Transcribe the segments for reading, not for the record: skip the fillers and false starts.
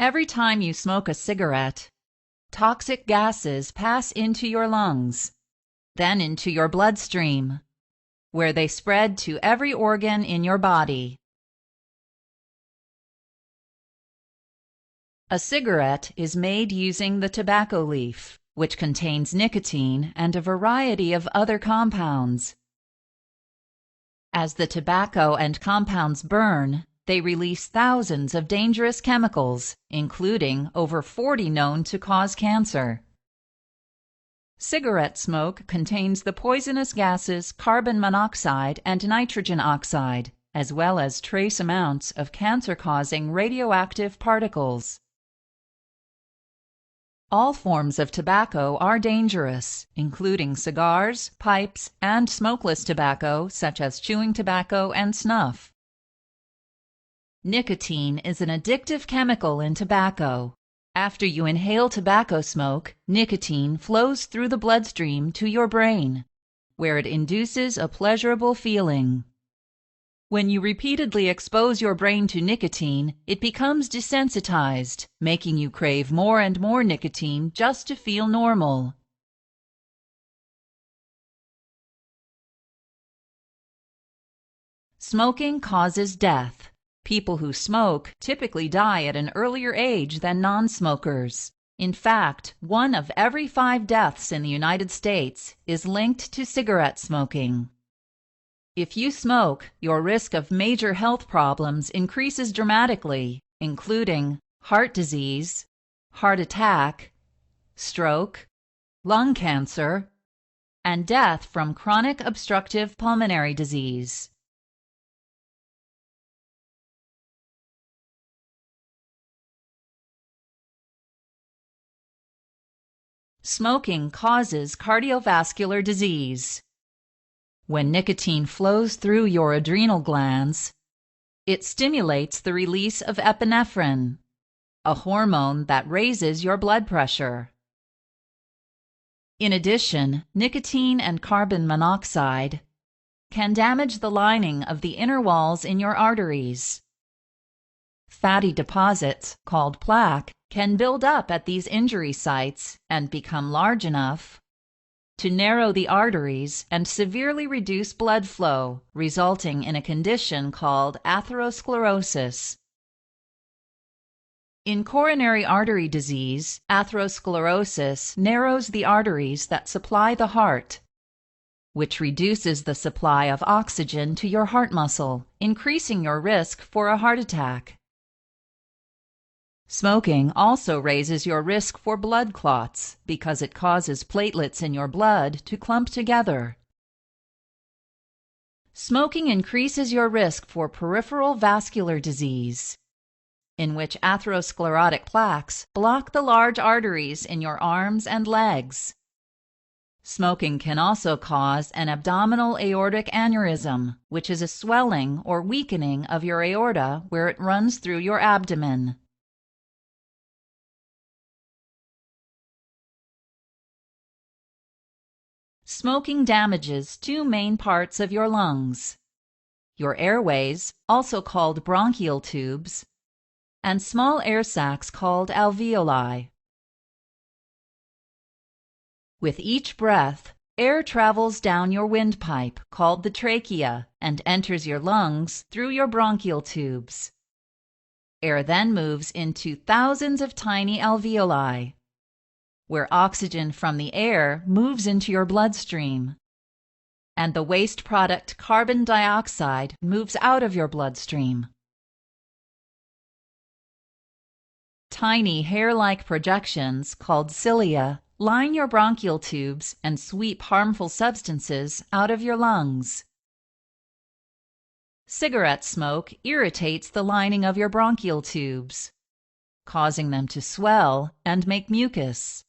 Every time you smoke a cigarette, toxic gases pass into your lungs, then into your bloodstream, where they spread to every organ in your body. A cigarette is made using the tobacco leaf, which contains nicotine and a variety of other compounds. As the tobacco and compounds burn, they release thousands of dangerous chemicals, including over 40 known to cause cancer. Cigarette smoke contains the poisonous gases carbon monoxide and nitrogen oxide, as well as trace amounts of cancer-causing radioactive particles. All forms of tobacco are dangerous, including cigars, pipes, and smokeless tobacco such as chewing tobacco and snuff. Nicotine is an addictive chemical in tobacco. After you inhale tobacco smoke, nicotine flows through the bloodstream to your brain, where it induces a pleasurable feeling. When you repeatedly expose your brain to nicotine, it becomes desensitized, making you crave more and more nicotine just to feel normal. Smoking causes death. People who smoke typically die at an earlier age than non-smokers. In fact, 1 of every 5 deaths in the United States is linked to cigarette smoking. If you smoke, your risk of major health problems increases dramatically, including heart disease, heart attack, stroke, lung cancer, and death from chronic obstructive pulmonary disease. Smoking causes cardiovascular disease. When nicotine flows through your adrenal glands, it stimulates the release of epinephrine, a hormone that raises your blood pressure. In addition, nicotine and carbon monoxide can damage the lining of the inner walls in your arteries. Fatty deposits, called plaque, can build up at these injury sites and become large enough to narrow the arteries and severely reduce blood flow, resulting in a condition called atherosclerosis. In coronary artery disease, atherosclerosis narrows the arteries that supply the heart, which reduces the supply of oxygen to your heart muscle, increasing your risk for a heart attack. Smoking also raises your risk for blood clots because it causes platelets in your blood to clump together. Smoking increases your risk for peripheral vascular disease, in which atherosclerotic plaques block the large arteries in your arms and legs. Smoking can also cause an abdominal aortic aneurysm, which is a swelling or weakening of your aorta where it runs through your abdomen. Smoking damages 2 main parts of your lungs: your airways, also called bronchial tubes, and small air sacs called alveoli. With each breath, air travels down your windpipe, called the trachea, and enters your lungs through your bronchial tubes. Air then moves into thousands of tiny alveoli, where oxygen from the air moves into your bloodstream, and the waste product carbon dioxide moves out of your bloodstream. Tiny hair-like projections, called cilia, line your bronchial tubes and sweep harmful substances out of your lungs. Cigarette smoke irritates the lining of your bronchial tubes, causing them to swell and make mucus.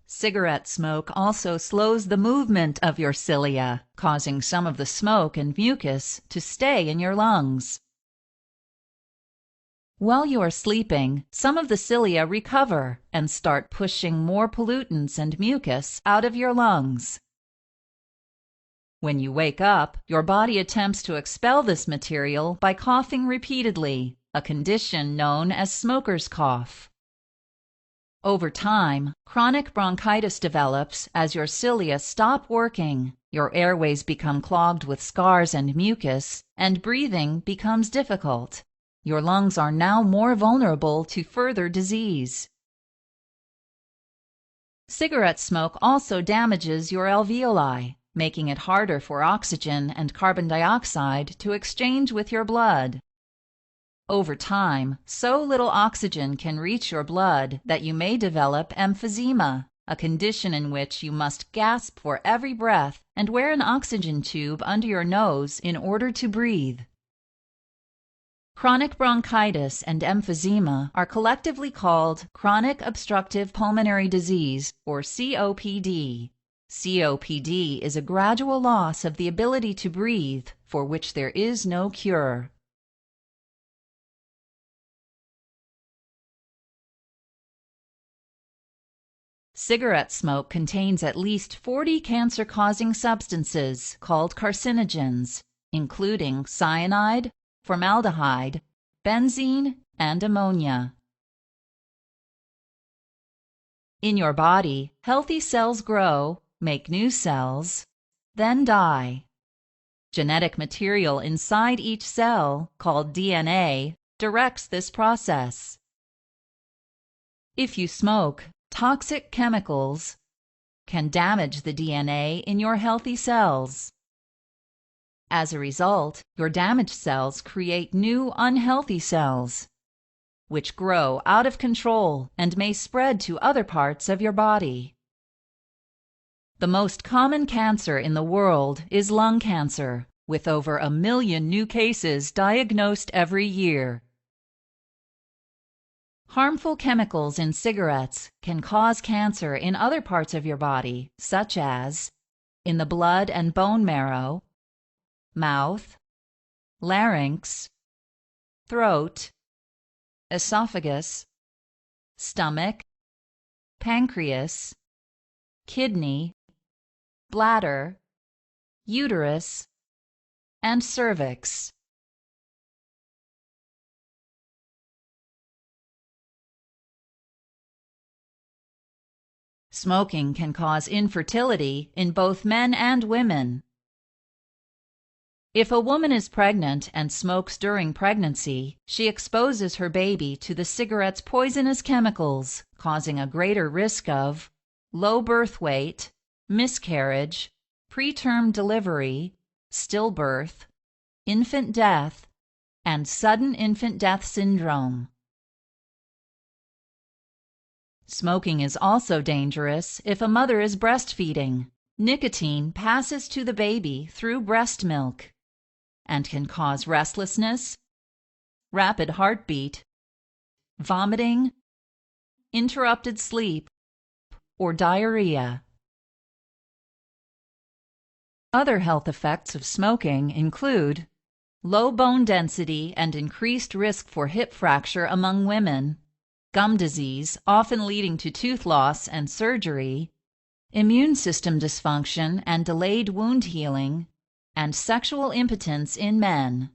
Cigarette smoke also slows the movement of your cilia, causing some of the smoke and mucus to stay in your lungs. While you are sleeping, some of the cilia recover and start pushing more pollutants and mucus out of your lungs. When you wake up, your body attempts to expel this material by coughing repeatedly, a condition known as smoker's cough. Over time, chronic bronchitis develops as your cilia stop working, your airways become clogged with scars and mucus, and breathing becomes difficult. Your lungs are now more vulnerable to further disease. Cigarette smoke also damages your alveoli, making it harder for oxygen and carbon dioxide to exchange with your blood. Over time, so little oxygen can reach your blood that you may develop emphysema, a condition in which you must gasp for every breath and wear an oxygen tube under your nose in order to breathe. Chronic bronchitis and emphysema are collectively called chronic obstructive pulmonary disease, or COPD. COPD is a gradual loss of the ability to breathe, for which there is no cure. Cigarette smoke contains at least 40 cancer-causing substances called carcinogens, including cyanide, formaldehyde, benzene, and ammonia. In your body, healthy cells grow, make new cells, then die. Genetic material inside each cell, called DNA, directs this process. If you smoke, toxic chemicals can damage the DNA in your healthy cells. As a result, your damaged cells create new unhealthy cells, which grow out of control and may spread to other parts of your body. The most common cancer in the world is lung cancer, with over 1 million new cases diagnosed every year. Harmful chemicals in cigarettes can cause cancer in other parts of your body, such as in the blood and bone marrow, mouth, larynx, throat, esophagus, stomach, pancreas, kidney, bladder, uterus, and cervix. Smoking can cause infertility in both men and women. If a woman is pregnant and smokes during pregnancy, she exposes her baby to the cigarette's poisonous chemicals, causing a greater risk of low birth weight, miscarriage, preterm delivery, stillbirth, infant death, and sudden infant death syndrome. Smoking is also dangerous if a mother is breastfeeding. Nicotine passes to the baby through breast milk and can cause restlessness, rapid heartbeat, vomiting, interrupted sleep, or diarrhea. Other health effects of smoking include low bone density and increased risk for hip fracture among women, gum disease, often leading to tooth loss and surgery, immune system dysfunction and delayed wound healing, and sexual impotence in men.